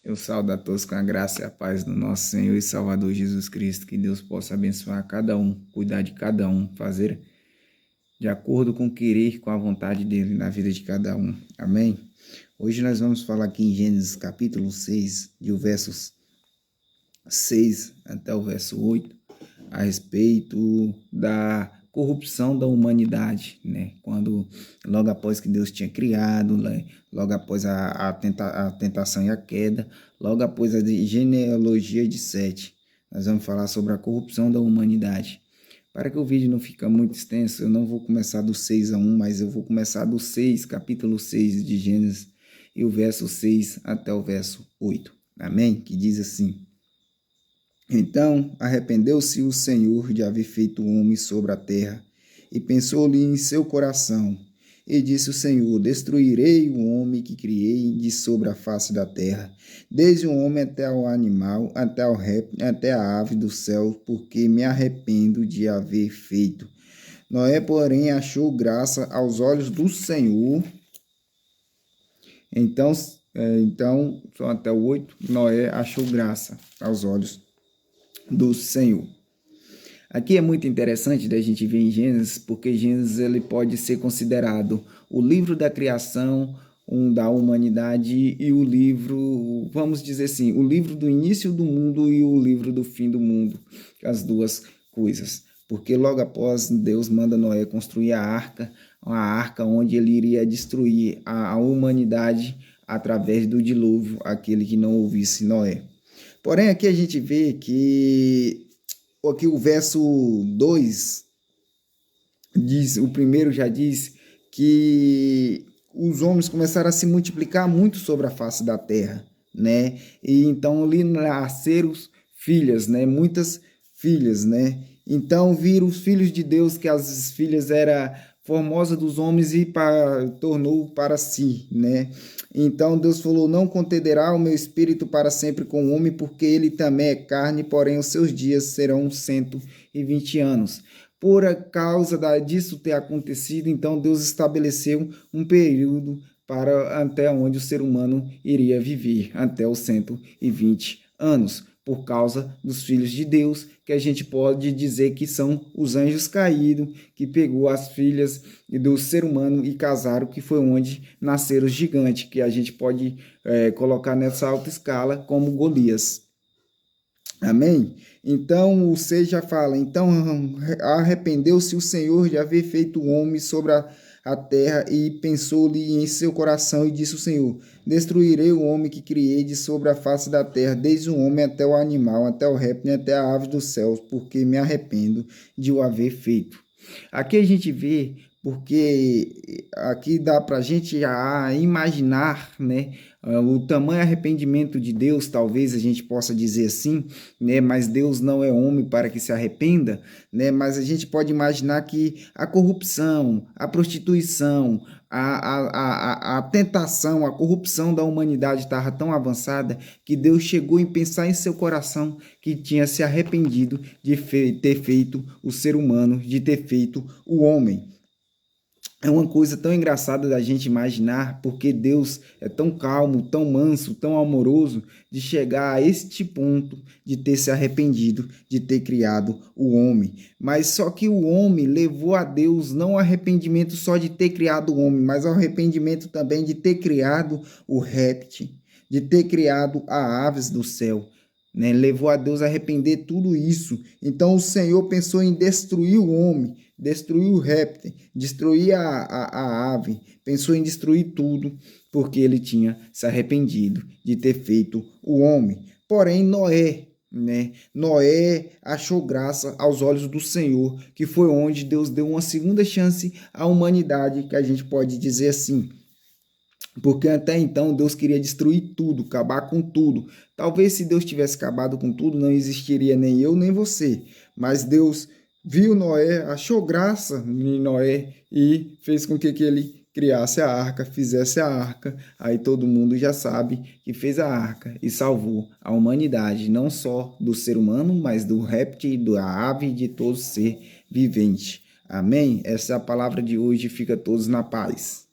Eu saúdo a todos com a graça e a paz do nosso Senhor e Salvador Jesus Cristo. Que Deus possa abençoar cada um, cuidar de cada um, fazer de acordo com o querer, com a vontade dele na vida de cada um. Amém? Hoje nós vamos falar aqui em Gênesis capítulo 6, do versos 6 até o verso 8, a respeito da corrupção da humanidade, né? Quando, logo após que Deus tinha criado, logo após a tentação e a queda, logo após a genealogia de Sete, nós vamos falar sobre a corrupção da humanidade. Para que o vídeo não fique muito extenso, eu não vou começar do 6 a 1, mas eu vou começar do 6, capítulo 6 de Gênesis, e o verso 6 até o verso 8. Amém? Que diz assim: Então arrependeu-se o Senhor de haver feito o homem sobre a terra, e pensou-lhe em seu coração. E disse o Senhor: Destruirei o homem que criei de sobre a face da terra, desde o homem até o animal, até o réptil, até a ave do céu, porque me arrependo de haver feito. Noé, porém, achou graça aos olhos do Senhor. Então, só até o 8, Noé achou graça aos olhos do Senhor. Aqui é muito interessante da gente ver em Gênesis, porque Gênesis ele pode ser considerado o livro da criação, da humanidade, e o livro, vamos dizer assim, o livro do início do mundo e o livro do fim do mundo, as duas coisas. Porque logo após Deus manda Noé construir a arca onde ele iria destruir a humanidade através do dilúvio, aquele que não ouvisse Noé. Porém, aqui a gente vê que aqui o verso 2 diz, o primeiro já diz que os homens começaram a se multiplicar muito sobre a face da terra, né? E então ali nasceram filhas, né? Muitas filhas, né? Então viram os filhos de Deus, que as filhas eram formosas dos homens e tornou para si, né? Então Deus falou: Não contenderá o meu espírito para sempre com o homem, porque ele também é carne, porém os seus dias serão 120 anos. Por causa disso ter acontecido, então Deus estabeleceu um período para até onde o ser humano iria viver, até os 120 anos. Por causa dos filhos de Deus, que a gente pode dizer que são os anjos caídos, que pegou as filhas do ser humano e casaram, que foi onde nasceram os gigantes, que a gente pode colocar nessa alta escala como Golias. Amém? Então o 6 já fala: Então arrependeu-se o Senhor de haver feito o homem sobre a terra, e pensou-lhe em seu coração, e disse o Senhor: Destruirei o homem que criei de sobre a face da terra, desde o homem até o animal, até o réptil, até a ave dos céus, porque me arrependo de o haver feito. Aqui a gente vê, porque aqui dá para a gente imaginar, né, o tamanho arrependimento de Deus, talvez a gente possa dizer assim, né, mas Deus não é homem para que se arrependa, né, mas a gente pode imaginar que a corrupção, a prostituição, a tentação, a corrupção da humanidade estava tão avançada que Deus chegou em pensar em seu coração que tinha se arrependido de ter feito o ser humano, de ter feito o homem. É uma coisa tão engraçada da gente imaginar, porque Deus é tão calmo, tão manso, tão amoroso, de chegar a este ponto de ter se arrependido, de ter criado o homem. Mas só que o homem levou a Deus não ao arrependimento só de ter criado o homem, mas ao arrependimento também de ter criado o réptil, de ter criado as aves do céu. Né? Levou a Deus a arrepender tudo isso. Então o Senhor pensou em destruir o homem, destruir o réptil, destruir a ave, pensou em destruir tudo, porque ele tinha se arrependido de ter feito o homem. Porém, Noé achou graça aos olhos do Senhor, que foi onde Deus deu uma segunda chance à humanidade, que a gente pode dizer assim. Porque até então Deus queria destruir tudo, acabar com tudo. Talvez se Deus tivesse acabado com tudo, não existiria nem eu nem você. Mas Deus viu Noé, achou graça em Noé e fez com que ele criasse a arca, fizesse a arca. Aí todo mundo já sabe que fez a arca e salvou a humanidade, não só do ser humano, mas do réptil, da ave e de todo ser vivente. Amém? Essa é a palavra de hoje. Fica todos na paz.